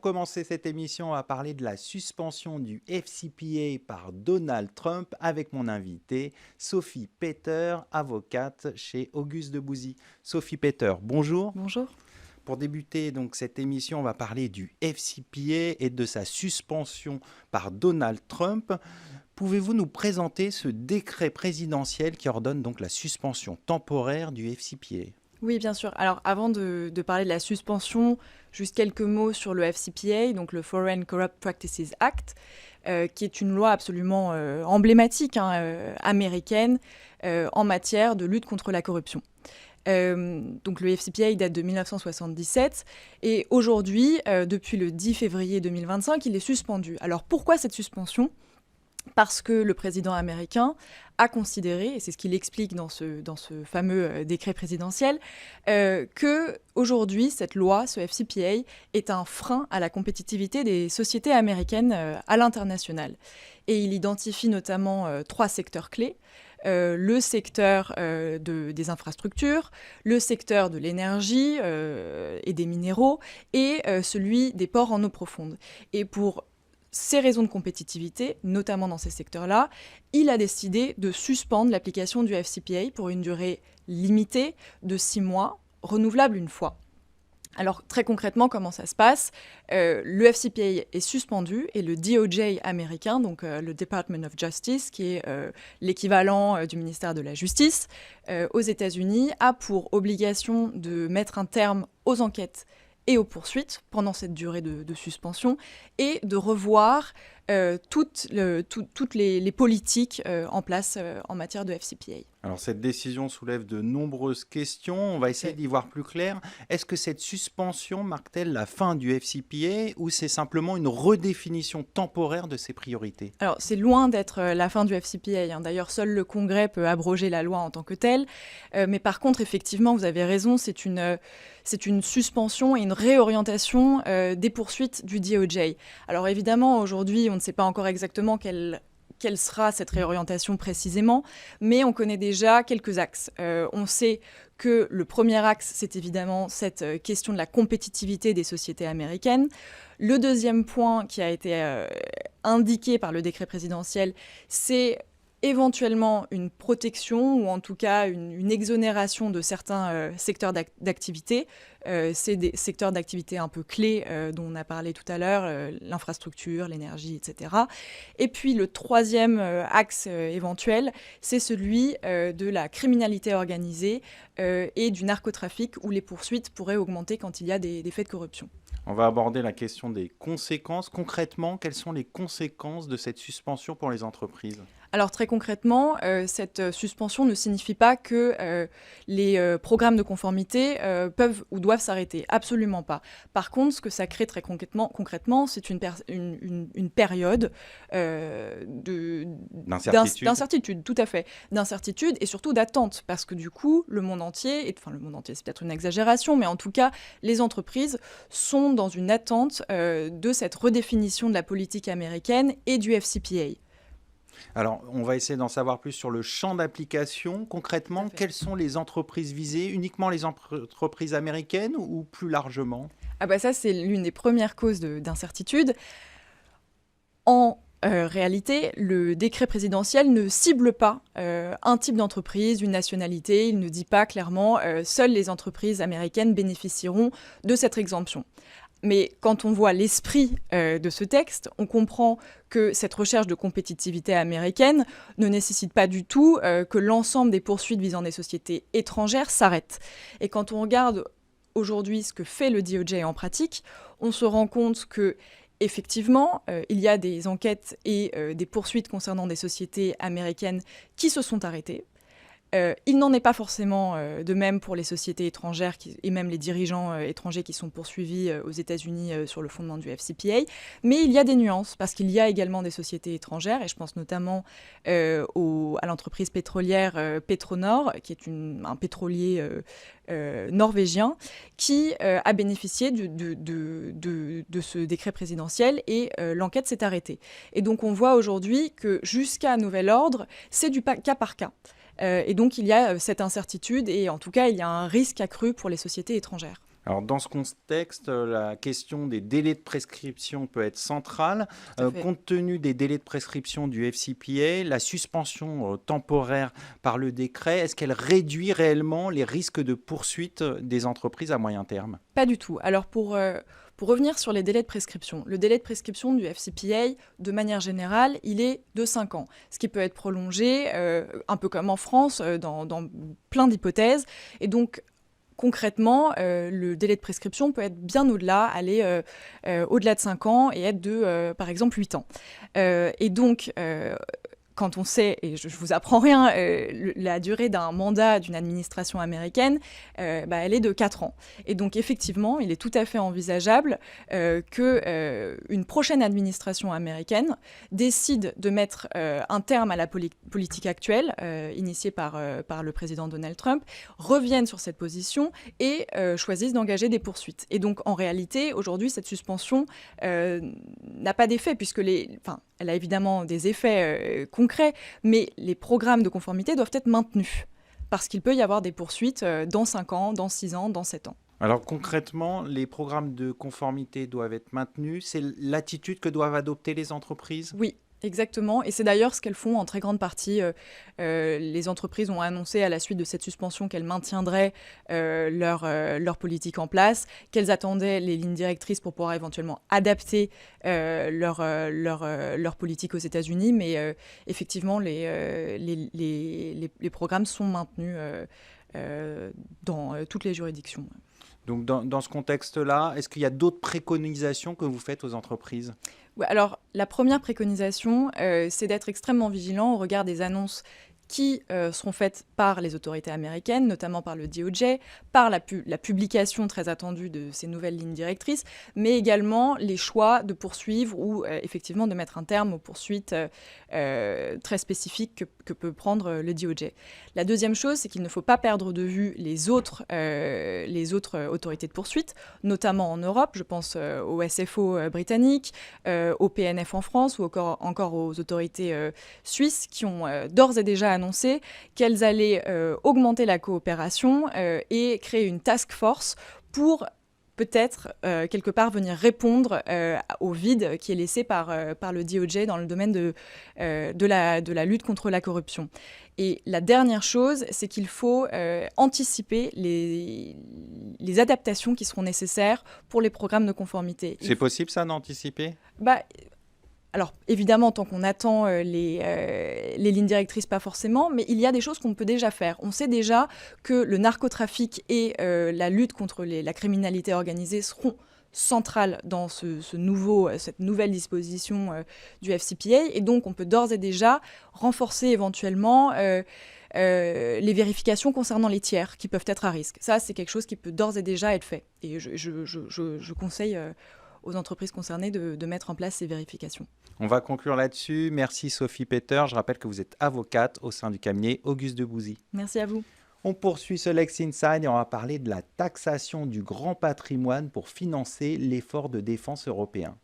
commencer cette émission, on va parler de la suspension du FCPA par Donald Trump avec mon invitée, Sophie Peter, avocate chez Auguste de Bouzy. Sophie Peter, bonjour. Bonjour. Pour débuter donc cette émission, on va parler du FCPA et de sa suspension par Donald Trump. Pouvez-vous nous présenter ce décret présidentiel qui ordonne donc la suspension temporaire du FCPA ? Oui, bien sûr. Alors, avant de parler de la suspension, juste quelques mots sur le FCPA, donc le Foreign Corrupt Practices Act, qui est une loi absolument emblématique américaine en matière de lutte contre la corruption. Donc le FCPA date de 1977 et aujourd'hui, depuis le 10 février 2025, il est suspendu. Alors pourquoi cette suspension ? Parce que le président américain a considéré, et c'est ce qu'il explique dans ce fameux décret présidentiel, qu'aujourd'hui, cette loi, ce FCPA, est un frein à la compétitivité des sociétés américaines à l'international. Et il identifie notamment 3 secteurs clés. Le secteur des infrastructures, le secteur de l'énergie et des minéraux, et celui des ports en eau profonde. Et pour ces raisons de compétitivité, notamment dans ces secteurs-là, il a décidé de suspendre l'application du FCPA pour une durée limitée de 6 mois, renouvelable une fois. Alors très concrètement, comment ça se passe ? Le FCPA est suspendu et le DOJ américain, donc le Department of Justice, qui est l'équivalent du ministère de la Justice aux États-Unis, a pour obligation de mettre un terme aux enquêtes et aux poursuites pendant cette durée de suspension et de revoir toutes les politiques en place en matière de FCPA. Alors cette décision soulève de nombreuses questions, on va essayer d'y voir plus clair. Est-ce que cette suspension marque-t-elle la fin du FCPA ou c'est simplement une redéfinition temporaire de ses priorités ? Alors c'est loin d'être la fin du FCPA, D'ailleurs, seul le Congrès peut abroger la loi en tant que telle. Mais par contre, effectivement, vous avez raison, c'est une suspension et une réorientation des poursuites du DOJ. Alors évidemment, aujourd'hui, on ne sait pas encore exactement quelle sera cette réorientation précisément, mais on connaît déjà quelques axes. On sait que le premier axe, c'est évidemment cette question de la compétitivité des sociétés américaines. Le deuxième point qui a été indiqué par le décret présidentiel, c'est éventuellement une protection ou en tout cas une exonération de certains secteurs d'activité. C'est des secteurs d'activité un peu clés dont on a parlé tout à l'heure, l'infrastructure, l'énergie, etc. Et puis le troisième axe éventuel, c'est celui de la criminalité organisée et du narcotrafic où les poursuites pourraient augmenter quand il y a des faits de corruption. On va aborder la question des conséquences. Concrètement, quelles sont les conséquences de cette suspension pour les entreprises ? Alors très concrètement, cette suspension ne signifie pas que les programmes de conformité peuvent ou doivent s'arrêter. Absolument pas. Par contre, ce que ça crée très concrètement, c'est une période d'incertitude, tout à fait, d'incertitude et surtout d'attente, parce que du coup, le monde entier, c'est peut-être une exagération, mais en tout cas, les entreprises sont dans une attente de cette redéfinition de la politique américaine et du FCPA. Alors, on va essayer d'en savoir plus sur le champ d'application. Concrètement, quelles sont les entreprises visées ? Uniquement les entreprises américaines ou plus largement ? Ça, c'est l'une des premières causes d'incertitude. En réalité, le décret présidentiel ne cible pas un type d'entreprise, une nationalité. Il ne dit pas clairement seules les entreprises américaines bénéficieront de cette exemption. Mais quand on voit l'esprit de ce texte, on comprend que cette recherche de compétitivité américaine ne nécessite pas du tout que l'ensemble des poursuites visant des sociétés étrangères s'arrêtent. Et quand on regarde aujourd'hui ce que fait le DOJ en pratique, on se rend compte que effectivement, il y a des enquêtes et des poursuites concernant des sociétés américaines qui se sont arrêtées. Il n'en est pas forcément de même pour les sociétés étrangères et même les dirigeants étrangers qui sont poursuivis aux États-Unis sur le fondement du FCPA. Mais il y a des nuances parce qu'il y a également des sociétés étrangères et je pense notamment à l'entreprise pétrolière Petronor, qui est un pétrolier norvégien, qui a bénéficié de ce décret présidentiel et l'enquête s'est arrêtée. Et donc on voit aujourd'hui que jusqu'à nouvel ordre, c'est du cas par cas. Et donc, il y a cette incertitude et en tout cas, il y a un risque accru pour les sociétés étrangères. Alors, dans ce contexte, la question des délais de prescription peut être centrale. Tout à fait. Compte tenu des délais de prescription du FCPA, la suspension temporaire par le décret, est-ce qu'elle réduit réellement les risques de poursuite des entreprises à moyen terme? Pas du tout. Alors pour revenir sur les délais de prescription, le délai de prescription du FCPA, de manière générale, il est de 5 ans, ce qui peut être prolongé, un peu comme en France, dans plein d'hypothèses. Et donc, concrètement, le délai de prescription peut être bien au-delà, aller au-delà de 5 ans et être de, par exemple, 8 ans. Et donc, quand on sait, et je vous apprends rien, la durée d'un mandat d'une administration américaine, elle est de 4 ans. Et donc effectivement, il est tout à fait envisageable qu'une prochaine administration américaine décide de mettre un terme à la politique actuelle, initiée par le président Donald Trump, revienne sur cette position et choisisse d'engager des poursuites. Et donc en réalité, aujourd'hui, cette suspension n'a pas d'effet, puisque elle a évidemment des effets concrets, mais les programmes de conformité doivent être maintenus, parce qu'il peut y avoir des poursuites dans 5 ans, dans 6 ans, dans 7 ans. Alors concrètement, les programmes de conformité doivent être maintenus. C'est l'attitude que doivent adopter les entreprises? Oui. Exactement, et c'est d'ailleurs ce qu'elles font en très grande partie. Les entreprises ont annoncé à la suite de cette suspension qu'elles maintiendraient leur politique en place, qu'elles attendaient les lignes directrices pour pouvoir éventuellement adapter leur politique aux États-Unis, mais effectivement, les programmes sont maintenus dans toutes les juridictions. Donc dans ce contexte-là, est-ce qu'il y a d'autres préconisations que vous faites aux entreprises? Ouais, alors, la première préconisation, c'est d'être extrêmement vigilant au regard des annonces qui seront faites par les autorités américaines, notamment par le DOJ, par la publication très attendue de ces nouvelles lignes directrices, mais également les choix de poursuivre ou effectivement de mettre un terme aux poursuites très spécifiques que peut prendre le DOJ. La deuxième chose, c'est qu'il ne faut pas perdre de vue les autres autorités de poursuite, notamment en Europe. Je pense au SFO britannique, au PNF en France ou encore aux autorités suisses qui ont d'ores et déjà annoncé qu'elles allaient augmenter la coopération et créer une task force pour peut-être, quelque part, venir répondre au vide qui est laissé par le DOJ dans le domaine de la lutte contre la corruption. Et la dernière chose, c'est qu'il faut anticiper les adaptations qui seront nécessaires pour les programmes de conformité. C'est possible, ça, d'anticiper? Alors, évidemment, tant qu'on attend les lignes directrices, pas forcément, mais il y a des choses qu'on peut déjà faire. On sait déjà que le narcotrafic et la lutte contre la criminalité organisée seront centrales dans cette nouvelle disposition du FCPA, et donc on peut d'ores et déjà renforcer éventuellement les vérifications concernant les tiers qui peuvent être à risque. Ça, c'est quelque chose qui peut d'ores et déjà être fait. Et je conseille aux entreprises concernées de mettre en place ces vérifications. On va conclure là-dessus. Merci Sophie Peter. Je rappelle que vous êtes avocate au sein du cabinet Auguste Debouzy. Merci à vous. On poursuit ce Lex Inside et on va parler de la taxation du grand patrimoine pour financer l'effort de défense européen.